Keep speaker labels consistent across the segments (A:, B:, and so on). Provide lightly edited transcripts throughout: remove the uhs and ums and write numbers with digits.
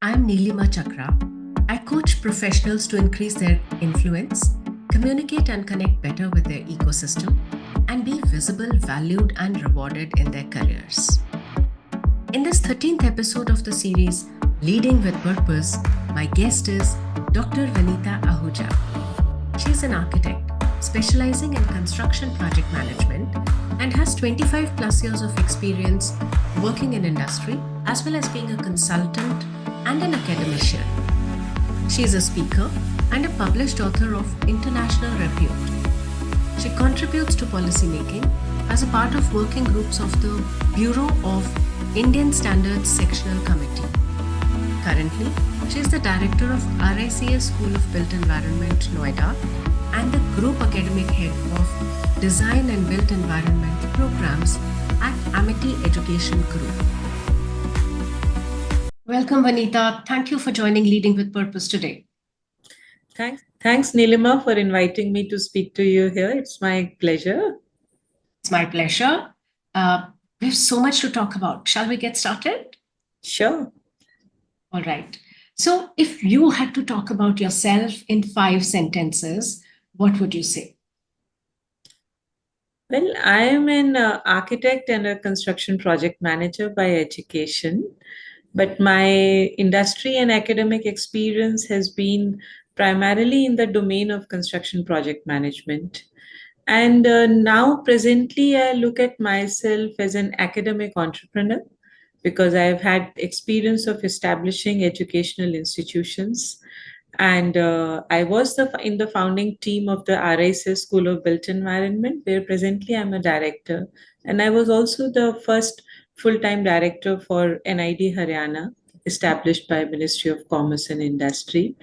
A: I'm Neelima Chakra. I coach professionals to increase their influence, communicate and connect better with their ecosystem, and be visible, valued, and rewarded in their careers. In this 13th episode of the series, Leading with Purpose, my guest is Dr. Vanita Ahuja. She is an architect specializing in construction project management and has 25 plus years of experience working in industry as well as being a consultant and an academician. She is a speaker and a published author of international repute. She contributes to policymaking as a part of working groups of the Bureau of Indian Standards Sectional Committee. Currently, she is the director of RICS School of Built Environment, Noida, and the Group Academic Head of Design and Built Environment Programs at Amity Education Group. Welcome, Vanita. Thank you for joining Leading with Purpose today.
B: Thanks, Neelima, for inviting me to speak to you here. It's my pleasure.
A: It's my pleasure. We have so much to talk about. Shall we get started?
B: Sure.
A: All right. So if you had to talk about yourself in 5 sentences, what would you say?
B: Well, I am an architect and a construction project manager by education, but my industry and academic experience has been primarily in the domain of construction project management. And now presently, I look at myself as an academic entrepreneur because I've had experience of establishing educational institutions. And I was in the founding team of the RICS School of Built Environment, where presently I'm a director. And I was also the first full-time director for NID Haryana, established by Ministry of Commerce and Industry.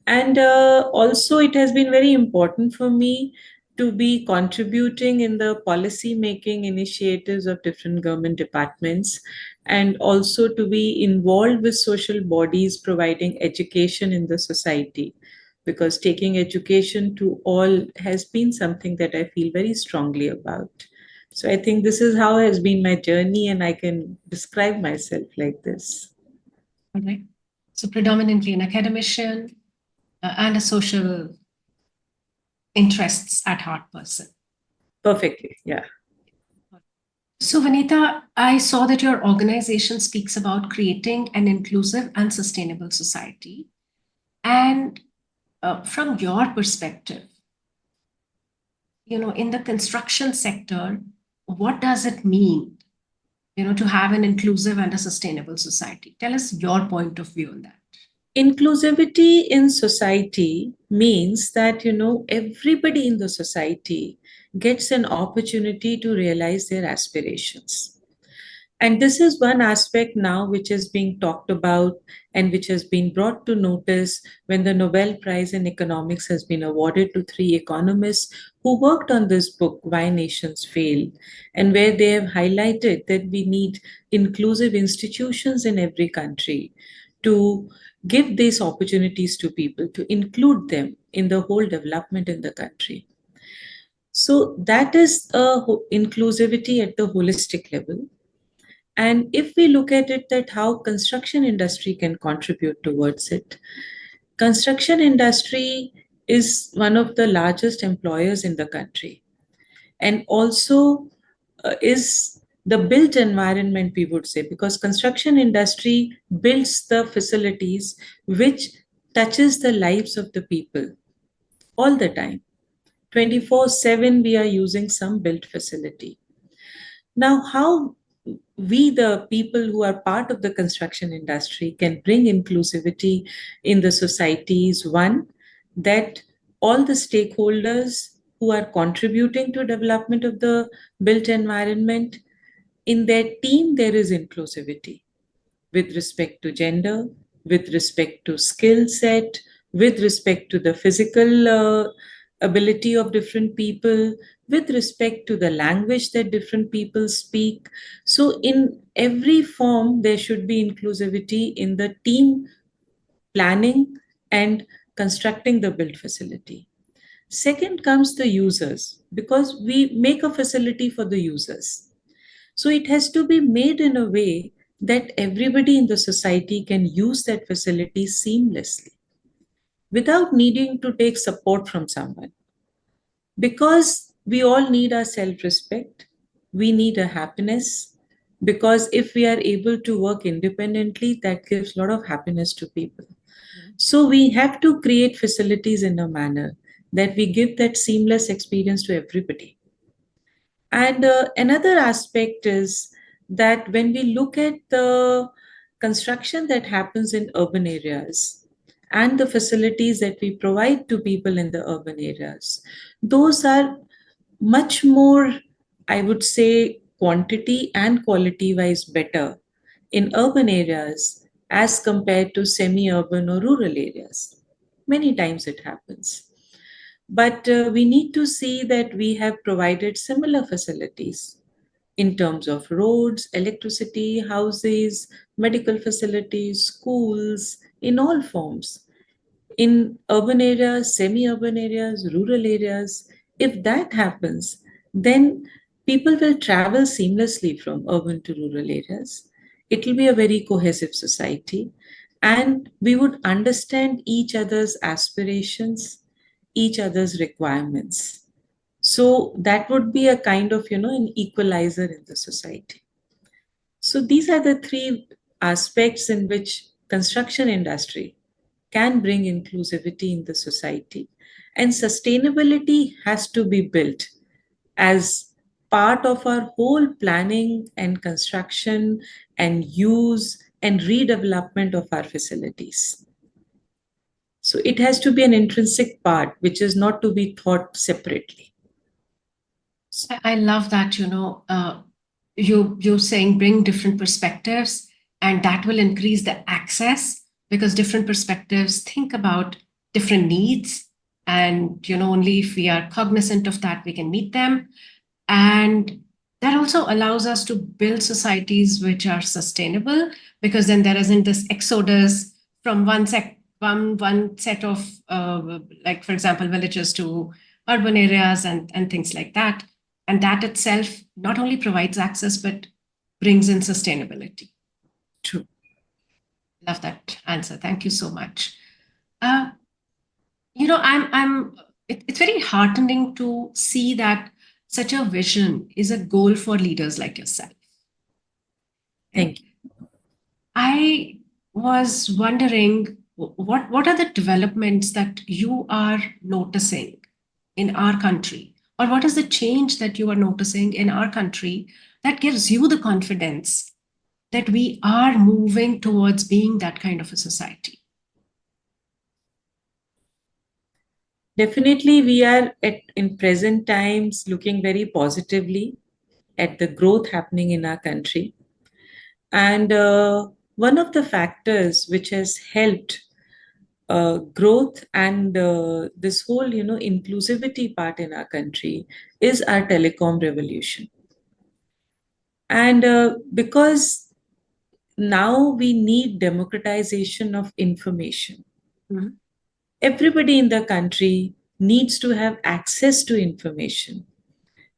B: And also it has been very important for me to be contributing in the policy making initiatives of different government departments, and also to be involved with social bodies providing education in the society, because taking education to all has been something that I feel very strongly about. So I think this is how has been my journey, and I can describe myself like this.
A: All right. So predominantly an academician and a social interests at heart person.
B: Perfectly, yeah.
A: So Vanita, I saw that your organization speaks about creating an inclusive and sustainable society. And from your perspective, in the construction sector, what does it mean, to have an inclusive and a sustainable society? Tell us your point of view on that.
B: Inclusivity in society means that, everybody in the society gets an opportunity to realize their aspirations. And this is one aspect now which is being talked about and which has been brought to notice when the Nobel Prize in Economics has been awarded to 3 economists who worked on this book, Why Nations Fail, and where they have highlighted that we need inclusive institutions in every country to give these opportunities to people, to include them in the whole development in the country. So that is inclusivity at the holistic level. And if we look at it, that how construction industry can contribute towards it, construction industry is one of the largest employers in the country, and also is the built environment, we would say, because construction industry builds the facilities which touches the lives of the people all the time. 24/7 we are using some built facility. Now, how we, the people who are part of the construction industry, can bring inclusivity in the society is one, that all the stakeholders who are contributing to development of the built environment, in their team, there is inclusivity with respect to gender, with respect to skill set, with respect to the physical ability of different people, with respect to the language that different people speak. So in every form, there should be inclusivity in the team planning and constructing the built facility. Second comes the users, because we make a facility for the users. So it has to be made in a way that everybody in the society can use that facility seamlessly without needing to take support from someone. Because we all need our self respect, we need a happiness. Because if we are able to work independently, that gives a lot of happiness to people. So we have to create facilities in a manner that we give that seamless experience to everybody. And another aspect is that when we look at the construction that happens in urban areas and the facilities that we provide to people in the urban areas, those are much more, I would say, quantity and quality wise better in urban areas as compared to semi urban or rural areas. Many times it happens. But we need to see that we have provided similar facilities in terms of roads, electricity, houses, medical facilities, schools, in all forms, in urban areas, semi urban areas, rural areas. If that happens, then people will travel seamlessly from urban to rural areas. It will be a very cohesive society, and we would understand each other's aspirations, each other's requirements. So that would be a kind of, an equalizer in the society. So these are the three aspects in which construction industry can bring inclusivity in the society. And sustainability has to be built as part of our whole planning and construction and use and redevelopment of our facilities. So it has to be an intrinsic part, which is not to be thought separately.
A: I love that, you're saying bring different perspectives, and that will increase the access because different perspectives think about different needs. And, only if we are cognizant of that, we can meet them. And that also allows us to build societies which are sustainable because then there isn't this exodus from one set of like, for example, villages to urban areas and things like that. And that itself not only provides access but brings in sustainability.
B: True.
A: Love that answer. Thank you so much. Uh, it's very heartening to see that such a vision is a goal for leaders like yourself.
B: Thank you.
A: I was wondering what are the developments that you are noticing in our country, or what is the change that you are noticing in our country that gives you the confidence that we are moving towards being that kind of a society?
B: Definitely, we are in present times looking very positively at the growth happening in our country. And one of the factors which has helped growth and this whole, inclusivity part in our country is our telecom revolution. And because now we need democratization of information.
A: Mhm.
B: Everybody in the country needs to have access to information.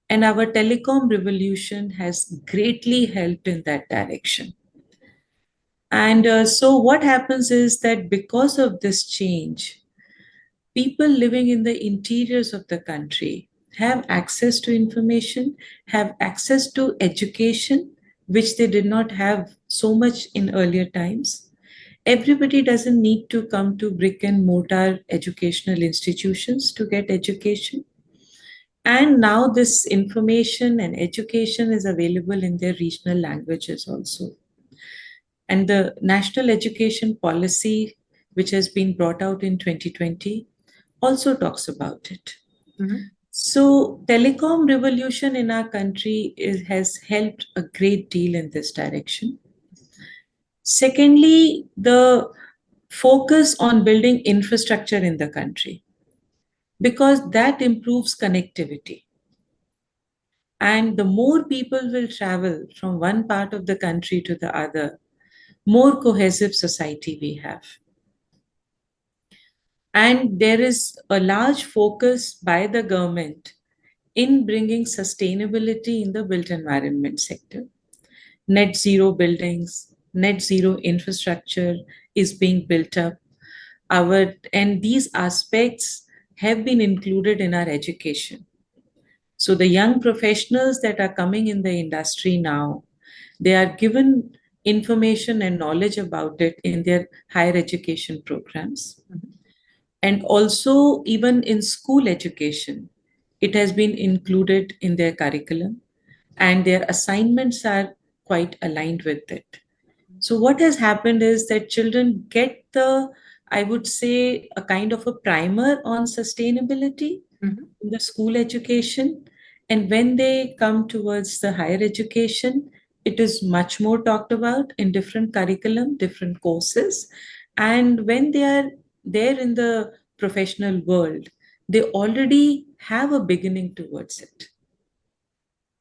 B: And our telecom revolution has greatly helped in that direction. And so, what happens is that because of this change, people living in the interiors of the country have access to information, have access to education, which they did not have so much in earlier times. Everybody doesn't need to come to brick and mortar educational institutions to get education. And now this information and education is available in their regional languages also. And the national education policy, which has been brought out in 2020, also talks about it.
A: Mhm.
B: So, telecom revolution in our country has helped a great deal in this direction. Secondly, the focus on building infrastructure in the country, because that improves connectivity. And the more people will travel from one part of the country to the other, more cohesive society we have. And there is a large focus by the government in bringing sustainability in the built environment sector. Net zero buildings, net zero infrastructure is being built up. And these aspects have been included in our education. So the young professionals that are coming in the industry now, they are given information and knowledge about it in their higher education programs. And also, even in school education, it has been included in their curriculum, and their assignments are quite aligned with it. So, what has happened is that children get I would say, a kind of a primer on sustainability in the school education. And when they come towards the higher education, it is much more talked about in different curriculum, different courses. And when they are there in the professional world, they already have a beginning towards it.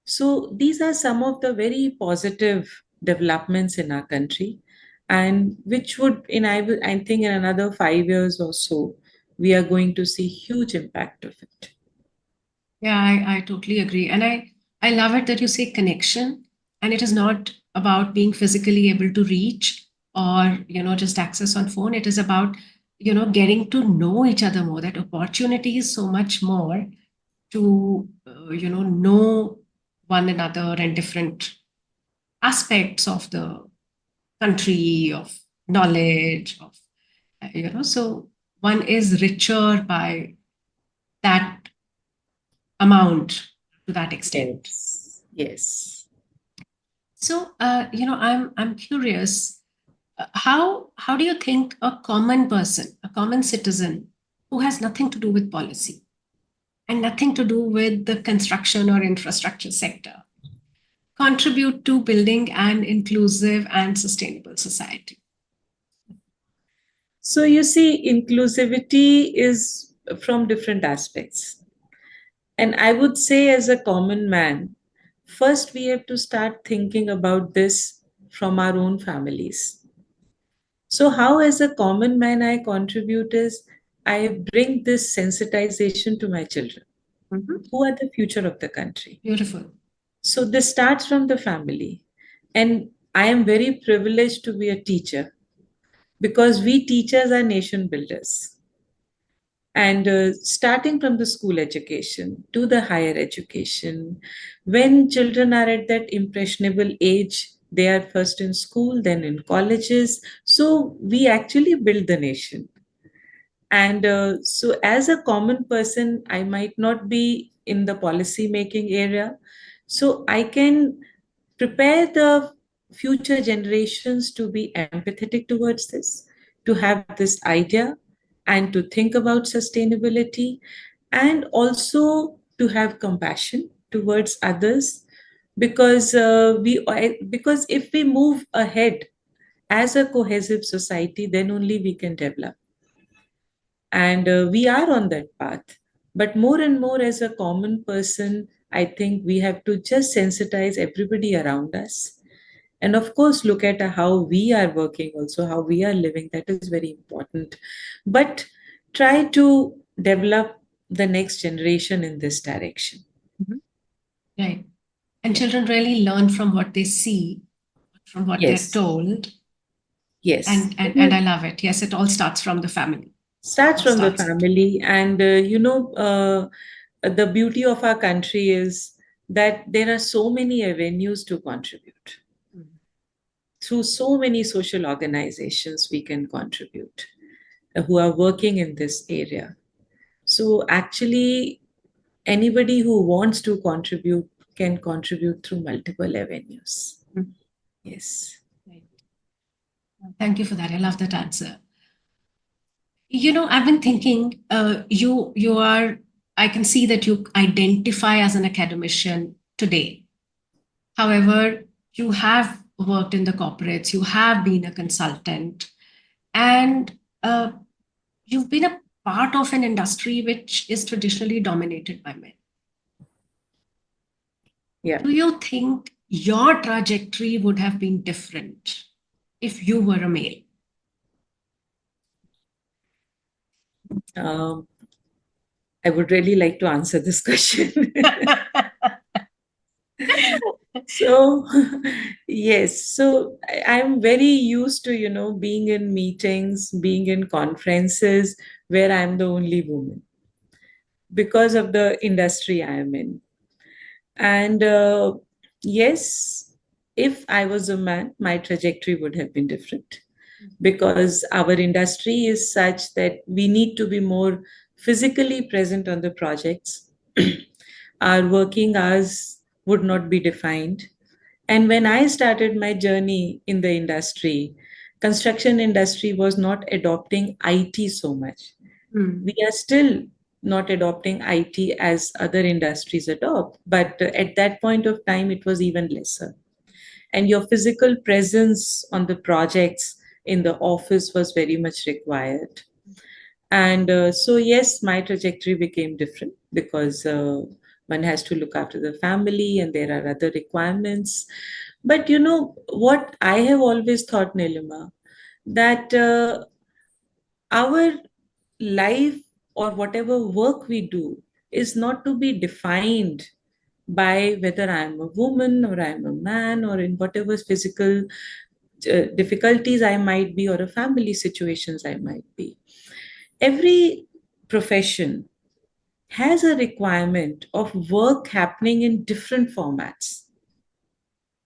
B: So these are some of the very positive developments in our country, and which would, I think, in another 5 years or so, we are going to see huge impact of it.
A: Yeah, I totally agree. And I love it that you say connection. And it is not about being physically able to reach or, just access on phone. It is about, getting to know each other more. That opportunity is so much more to, know one another and different aspects of the country, of knowledge, of, so one is richer by that amount to that extent.
B: Yes. Yes.
A: So, I'm curious. How do you think a common person, a common citizen, who has nothing to do with policy and nothing to do with the construction or infrastructure sector, contribute to building an inclusive and sustainable society?
B: So you see, inclusivity is from different aspects. And I would say, as a common man, first we have to start thinking about this from our own families. So, how, as a common man, I contribute is I bring this sensitization to my children,
A: Mhm.
B: who are the future of the country.
A: Beautiful.
B: So, this starts from the family. And I am very privileged to be a teacher because we teachers are nation builders. And starting from the school education to the higher education, when children are at that impressionable age, they are first in school, then in colleges. So we actually build the nation. And so, as a common person, I might not be in the policy making area. So, I can prepare the future generations to be empathetic towards this, to have this idea, and to think about sustainability, and also to have compassion towards others. Because if we move ahead as a cohesive society, then only we can develop. And we are on that path. But more and more, as a common person, I think we have to just sensitize everybody around us. And of course, look at how we are working, also how we are living. That is very important. But try to develop the next generation in this direction.
A: Mhm. Right. And
B: Yeah.
A: children really learn from what they see, from what they're
B: Yes.
A: told.
B: Yes.
A: And I love it. Yes, it all starts from the family.
B: Starts
A: Or
B: from the
A: starts it.
B: family. And the beauty of our country is that there are so many avenues to contribute.
A: Mhm.
B: Through so many social organizations we can contribute, who are working in this area. So actually, anybody who wants to contribute can contribute through multiple avenues.
A: Mhm.
B: Yes.
A: Right. Thank you for that. I love that answer. I've been thinking, you are, I can see that you identify as an academician today. However, you have worked in the corporates, you have been a consultant, and uh, you've been a part of an industry which is traditionally dominated by men.
B: Yeah.
A: Do you think your trajectory would have been different if you were a male?
B: um, I would really like to answer this question. So, yes, so I'm very used to, being in meetings, being in conferences where I'm the only woman because of the industry I am in. And yes, if I was a man, my trajectory would have been different because our industry is such that we need to be more physically present on the projects. Our working hours would not be defined. And when I started my journey in the industry, construction industry was not adopting IT so much. We are still not adopting IT as other industries adopt, but at that point of time, it was even lesser. And your physical presence on the projects in the office was very much required. And so, yes, my trajectory became different because one has to look after the family and there are other requirements. But what I have always thought, Nilima, that our life or whatever work we do is not to be defined by whether I'm a woman or I'm a man or in whatever physical difficulties I might be or a family situations I might be. Every profession has a requirement of work happening in different formats.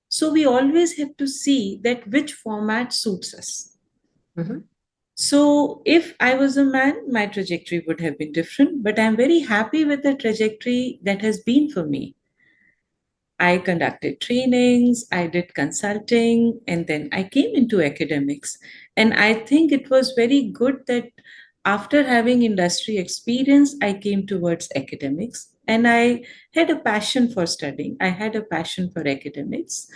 B: So we always have to see that which format suits us.
A: Mhm.
B: So if I was a man, my trajectory would have been different, but I'm very happy with the trajectory that has been for me. I conducted trainings, I did consulting, and then I came into academics. And I think it was very good that after having industry experience, I came towards academics. And I had a passion for studying, I had a passion for academics,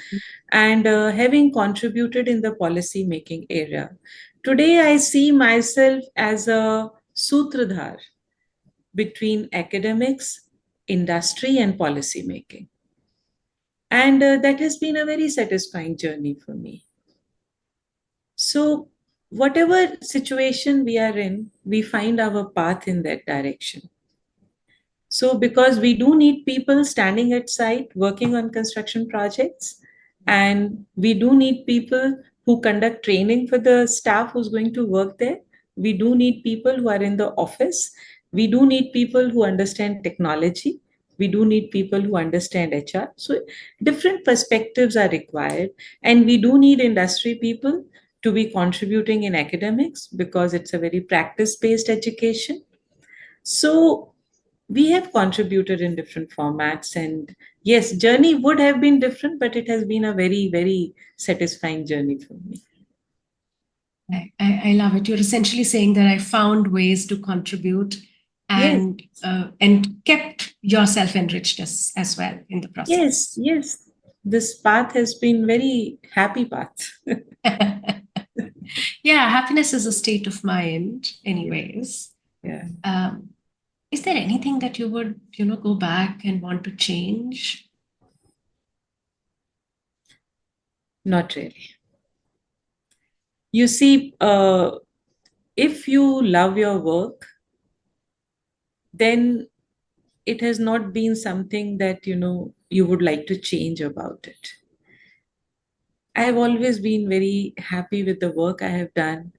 B: and having contributed in the policy making area. Today, I see myself as a sutradhar between academics, industry, and policy making. And that has been a very satisfying journey for me. So, whatever situation we are in, we find our path in that direction. So, because we do need people standing at site working on construction projects, and we do need people who conduct training for the staff who's going to work there. We do need people who are in the office. We do need people who understand technology. We do need people who understand HR. So, different perspectives are required, and we do need industry people to be contributing in academics because it's a very practice based education. So, we have contributed in different formats, and yes, journey would have been different, but it has been a very very satisfying journey for me.
A: I love it. You're essentially saying that I found ways to contribute
B: Yes,
A: and kept yourself enriched as well in the
B: yes,
A: process.
B: yes, this path has been very happy path.
A: Yeah, happiness is a state of mind,
B: Yeah,
A: anyways.
B: yeah,
A: Um, is there anything that you would, go back and want to change?
B: not really. You see, if you love your work, then it has not been something that you would like to change about it. I have always been very happy with the work I have done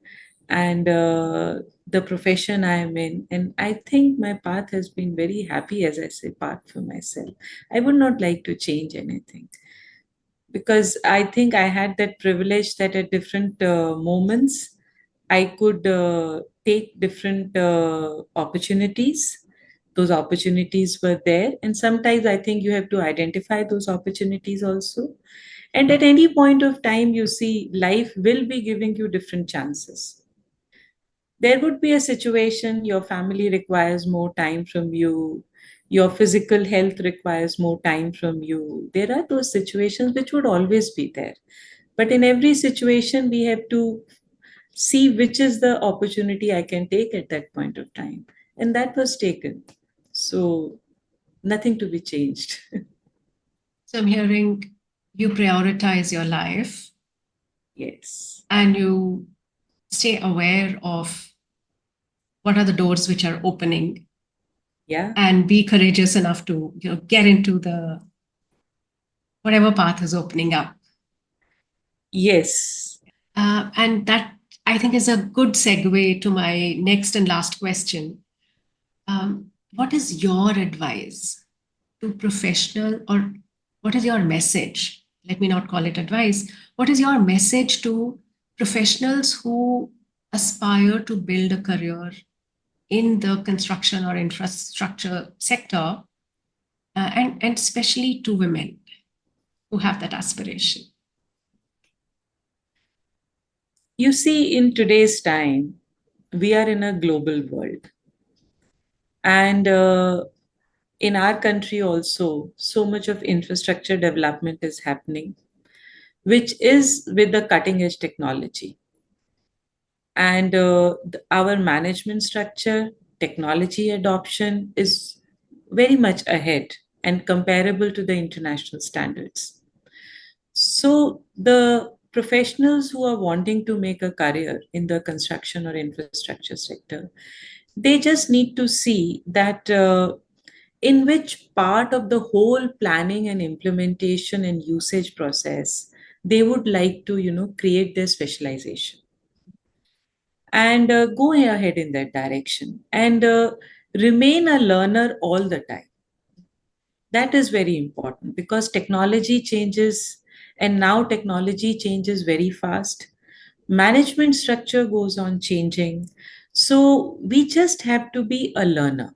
B: and the profession I am in. And I think my path has been very happy, as I say, path for myself. I would not like to change anything because I think I had that privilege that at different moments I could take different opportunities. Those opportunities were there. And sometimes I think you have to identify those opportunities also. And at any point of time, you see, life will be giving you different chances. There would be a situation your family requires more time from you, your physical health requires more time from you. There are those situations which would always be there. But in every situation, we have to see which is the opportunity I can take at that point of time. And that was taken. So nothing to be changed.
A: So I'm hearing you prioritize your life
B: Yes.
A: and you stay aware of what are the doors which are opening
B: Yeah.
A: and be courageous enough to get into the whatever path is opening up.
B: Yes.
A: And that, I think, is a good segue to my next and last question. What is your advice to professional, or what is your message? Let me not call it advice. What is your message to professionals who aspire to build a career in the construction or infrastructure sector, and especially to women who have that aspiration?
B: You see, in today's time, we are in a global world. And in our country also, so much of infrastructure development is happening, which is with the cutting edge technology. And our management structure, technology adoption is very much ahead and comparable to the international standards. So the professionals who are wanting to make a career in the construction or infrastructure sector, they just need to see that in which part of the whole planning and implementation and usage process they would like to, create their specialization, and go ahead in that direction, and remain a learner all the time. That is very important because technology changes, and now technology changes very fast. Management structure goes on changing. So we just have to be a learner,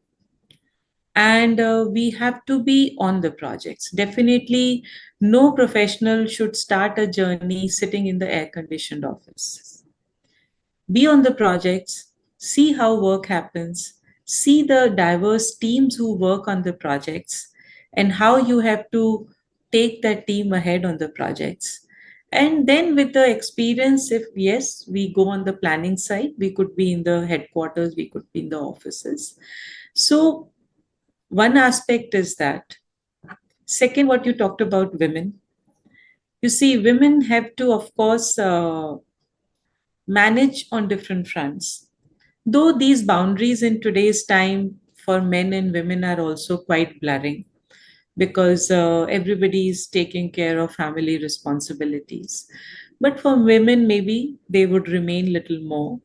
B: and we have to be on the projects. Definitely, no professional should start a journey sitting in the air conditioned office. Be on the projects, see how work happens, see the diverse teams who work on the projects, and how you have to take that team ahead on the projects. And then, with the experience, if yes, we go on the planning side, we could be in the headquarters, we could be in the offices. So, one aspect is that. Second, what you talked about women. You see, women have to, of course, manage on different fronts. Though these boundaries in today's time for men and women are also quite blurring because everybody is taking care of family responsibilities. But for women, maybe they would remain little more.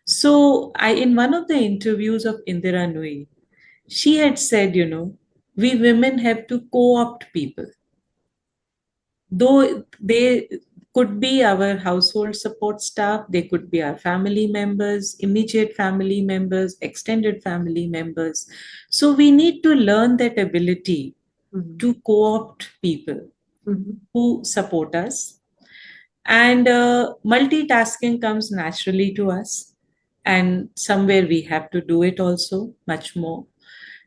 B: So, in one of the interviews of Indira Nui, she had said, we women have to co opt people, though they could be our household support staff, they could be our family members, immediate family members, extended family members. So we need to learn that ability to co-opt people who support us. And multitasking comes naturally to us, and somewhere we have to do it also much more.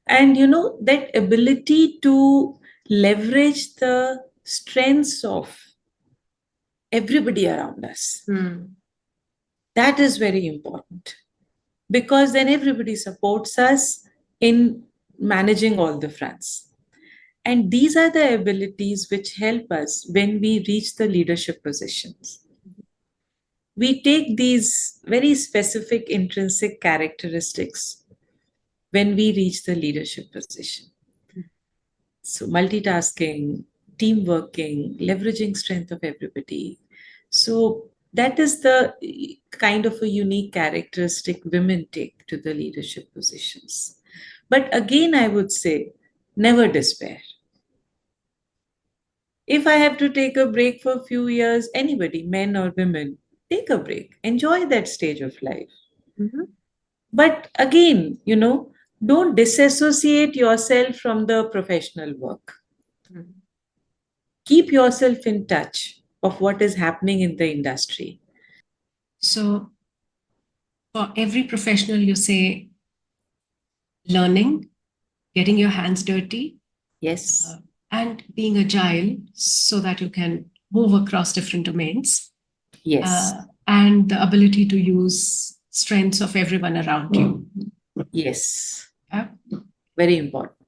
B: And that ability to leverage the strengths of everybody around us. That is very important because then everybody supports us in managing all the fronts. And these are the abilities which help us when we reach the leadership positions. We take these very specific intrinsic characteristics when we reach the leadership position. So, multitasking, team working, leveraging strength of everybody. So, that is the kind of a unique characteristic women take to the leadership positions. But again, I would say never despair. If I have to take a break for a few years, anybody, men or women, take a break, enjoy that stage of life. But again, don't disassociate yourself from the professional work. Keep yourself in touch of what is happening in the industry.
A: So, for every professional, you say learning, getting your hands dirty,
B: Yes.
A: and being agile so that you can move across different domains.
B: Yes.
A: And the ability to use strengths of everyone around you.
B: Yes.
A: Yeah?
B: Very important.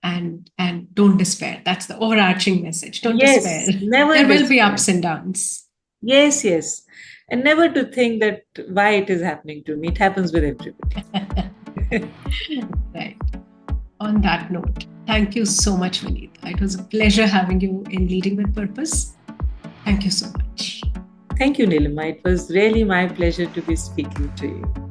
A: And don't despair. That's the overarching message. Don't
B: Yes,
A: despair.
B: never
A: There will be
B: despair.
A: ups and downs.
B: Yes, yes. And never to think that why it is happening to me. It happens with everybody.
A: Right. On that note, Thank you so much, Vanita. It was a pleasure having you in Leading with Purpose. Thank you so much.
B: Thank you, Nilima. It was really my pleasure to be speaking to you.